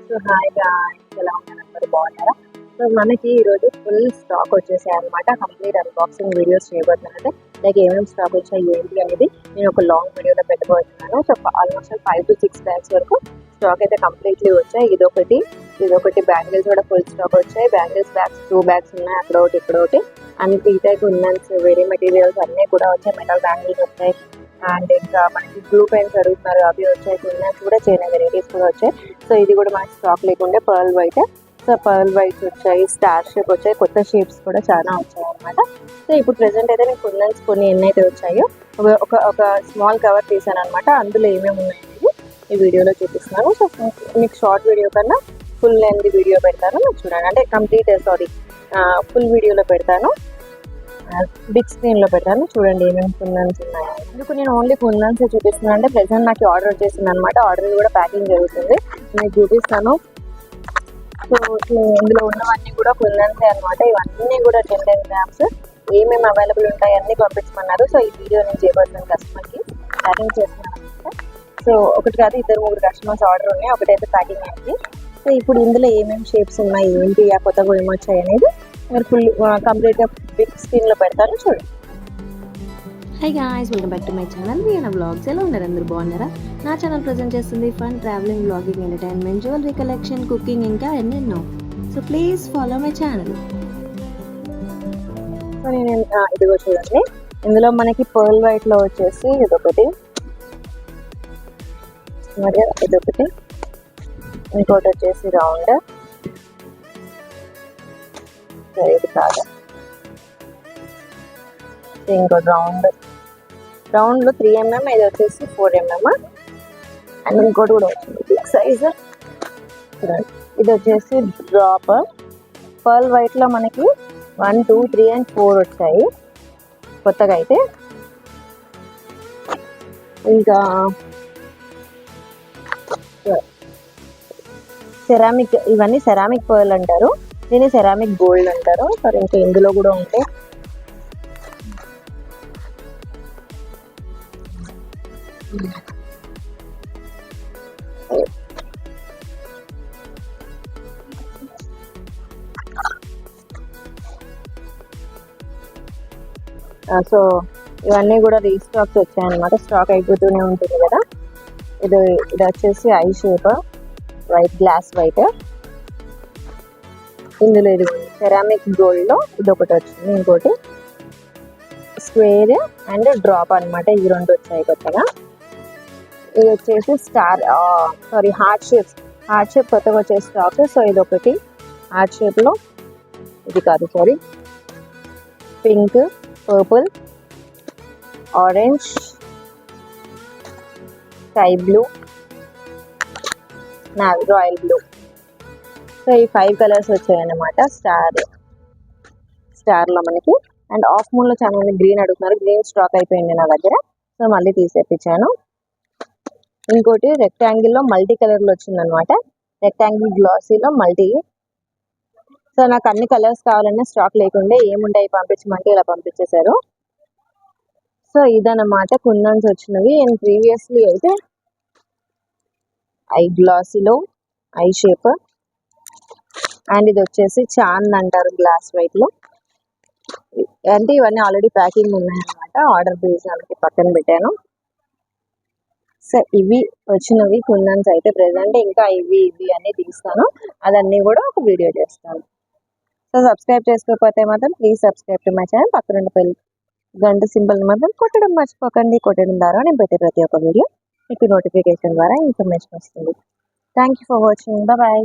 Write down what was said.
So hi guys, ఎలా ఉన్నారు? అందరూ బాగున్నారా? సో మనకి ఈరోజు ఫుల్ స్టాక్ వచ్చేసాయి అనమాట. కంప్లీట్ అన్బాక్సింగ్ వీడియోస్ చేయబోతున్నాను. లైక్ ఏమేమి స్టాక్ వచ్చాయి ఏంటి అనేది నేను ఒక లాంగ్ వీడియోలో పెట్టబోతున్నాను. సో ఆల్మోస్ట్ 5 to 6 బ్యాగ్స్ వరకు స్టాక్ అయితే కంప్లీట్లీ వచ్చాయి. ఇదొకటి బ్యాంగిల్స్ కూడా ఫుల్ స్టాక్ వచ్చాయి. బ్యాంగిల్స్ బ్యాగ్స్ 2 బ్యాగ్స్ ఉన్నాయి, అక్కడ ఒకటి ఇక్కడ ఒకటి. అండ్ టీటైక్ ఉన్నన్స్ వేరే మెటీరియల్స్ అన్నీ కూడా వచ్చాయి. మెటల్ బ్యాంగిల్స్ వచ్చాయి. అండ్ ఇంకా మనకి బ్లూ పెన్స్ అడుగుతున్నారు, అవి వచ్చాయి. ఉన్నన్స్ కూడా చైనా వెరైటీస్ కూడా వచ్చాయి. సో ఇది కూడా మనకి స్టాక్ లేకుండే pearl white. So pearl whites వచ్చాయి, స్టార్ షేప్ వచ్చాయి, కొత్త షేప్స్ కూడా చాలా వచ్చాయి అనమాట. సో ఇప్పుడు ప్రెసెంట్ అయితే నేను కున్నన్స్ కొన్ని ఎన్నైతే వచ్చాయో ఒక స్మాల్ కవర్ తీసాను అనమాట. అందులో ఏమేమి ఉన్నాయనేది ఈ వీడియోలో చూపిస్తున్నాను. సో మీకు షార్ట్ వీడియో కన్నా ఫుల్ లెంత్ వీడియో పెడతాను, మీకు చూడండి. అంటే ఫుల్ వీడియోలో పెడతాను, బిగ్ స్క్రీన్ లో పెడతాను, చూడండి ఏమేమి కున్నన్స్ ఉన్నాయో. ఎందుకు నేను ఓన్లీ కున్నన్స్ చూపిస్తున్నాను అంటే ప్రెసెంట్ నాకు ఆర్డర్ వచ్చేసింది అనమాట. ఆర్డర్ కూడా ప్యాకింగ్ జరుగుతుంది, నేను చూపిస్తాను. సో ఇందులో ఉన్నవన్నీ కూడా కున్నన్సే అనమాట. ఇవన్నీ కూడా 10 grams ఏమేమి అవైలబుల్ ఉంటాయి అన్ని పంపించమన్నారు. సో ఈ వీడియో నేను చేయబోతున్నాను కస్టమర్కి, ప్యాకింగ్ చేస్తున్నాను అనమాట. సో ఒకటి కాదు, 2-3 కస్టమర్స్ ఆర్డర్ ఉన్నాయి, ఒకటైతే ప్యాకింగ్ అయింది. సో ఇప్పుడు ఇందులో ఏమేమి షేప్స్ ఉన్నాయి ఏంటి, ఆ కొత్తగా ఏమొచ్చాయి అనేది మీరు ఫుల్ కంప్లీట్గా బిగ్ స్క్రీన్లో పెడతాను, చూడండి. High guys, welcome back to my channel VN vlogs. ఎలా ఉన్నారు? అందరూ బాగున్నారా? నా ఛానల్ ప్రజెంట్ చేస్తుంది fun, travelling, vlogging, entertainment, jewellery collection, cooking, ఇంకా ఎన్నెన్నో. So please follow my channel. So నేను ఇదిగో చూడండి, ఇందులో మనకి పర్ల్ వైట్లో వచ్చేసి ఇదొకటి, మరియు ఇదొకటి, ఇంకోటి వచ్చేసి రౌండ్, ఇది కాదు, ఇంకోటి రౌండ్లో 3 mm, ఇది వచ్చేసి 4 mm. అండ్ ఇంకోటి కూడా వచ్చింది బిగ్ సైజ్. ఇది వచ్చేసి డ్రాప్. పర్ల్ వైట్లో మనకి 1, 2, 3 and 4 వచ్చాయి కొత్తగా అయితే. ఇంకా సెరామిక్, ఇవన్నీ సెరామిక్ పర్ల్ అంటారు, దీన్ని సెరామిక్ గోల్డ్ అంటారు. సరే ఇంకా ఇందులో కూడా ఉంటాయి. సో ఇవన్నీ కూడా రీస్టాక్స్ వచ్చాయన్నమాట. స్టాక్ అయిపోతూనే ఉంటుంది కదా. ఇది వచ్చేసి I shape white, glass white. ఇందులో ఇది సెరామిక్ గోల్డ్లో ఇది ఒకటి వచ్చింది, ఇంకోటి స్క్వేర్ అండ్ డ్రాప్ అనమాట. ఇవి 2 వచ్చాయి కొత్తగా. ఇది వచ్చేసి హార్ట్ షేప్ కొత్తగా వచ్చే స్టాక్. సో ఇది ఒకటి హార్ట్ షేప్లో, ఇది కాదు sorry, pink, purple, orange, sky blue, royal blue. So ఈ 5 కలర్స్ వచ్చాయన్నమాట స్టార్లో మనకి. అండ్ ఆఫ్ మూన్లో చాలా మంది గ్రీన్ అడుగుతున్నారు, గ్రీన్ స్టాక్ అయిపోయింది నా దగ్గర, సో మళ్ళీ తీసేపించాను. ఇంకోటి రెక్టాంగిల్లో మల్టీ కలర్లో వచ్చిందనమాట, రెక్టాంగిల్ గ్లాసీలో మల్టీ. సో నాకు అన్ని కలర్స్ కావాలన్నా స్టాక్ లేకుండే, ఏముంటాయి పంపించమంటే ఇలా పంపించేశారు. సో ఇదన్నమాట కున్నన్స్ వచ్చినవి. అండ్ ప్రీవియస్లీ అయితే ఐ గ్లాసీలో ఐ షేప్, అండ్ ఇది వచ్చేసి చాంద్ అంటారు గ్లాస్ వైట్లో. అంటే ఇవన్నీ ఆల్రెడీ ప్యాకింగ్ ఉన్నాయన్నమాట, ఆర్డర్ చేసానికి పక్కన పెట్టాను. సో ఇవి వచ్చినవి కున్నన్స్ అయితే ప్రెసెంట్. ఇంకా ఇవి అన్నీ తీస్తాను, అదన్నీ కూడా ఒక వీడియో చేస్తాను. సో సబ్స్క్రైబ్ చేసుకోకపోతే మాత్రం please subscribe to my channel. పక్కన గంట సింబల్ మాత్రం కొట్టడం మర్చిపోకండి. కొట్టడం ద్వారా నేను పెట్టే ప్రతి ఒక్క వీడియో మీకు నోటిఫికేషన్ ద్వారా ఇన్ఫర్మేషన్ వస్తుంది. Thank you for watching. Bye.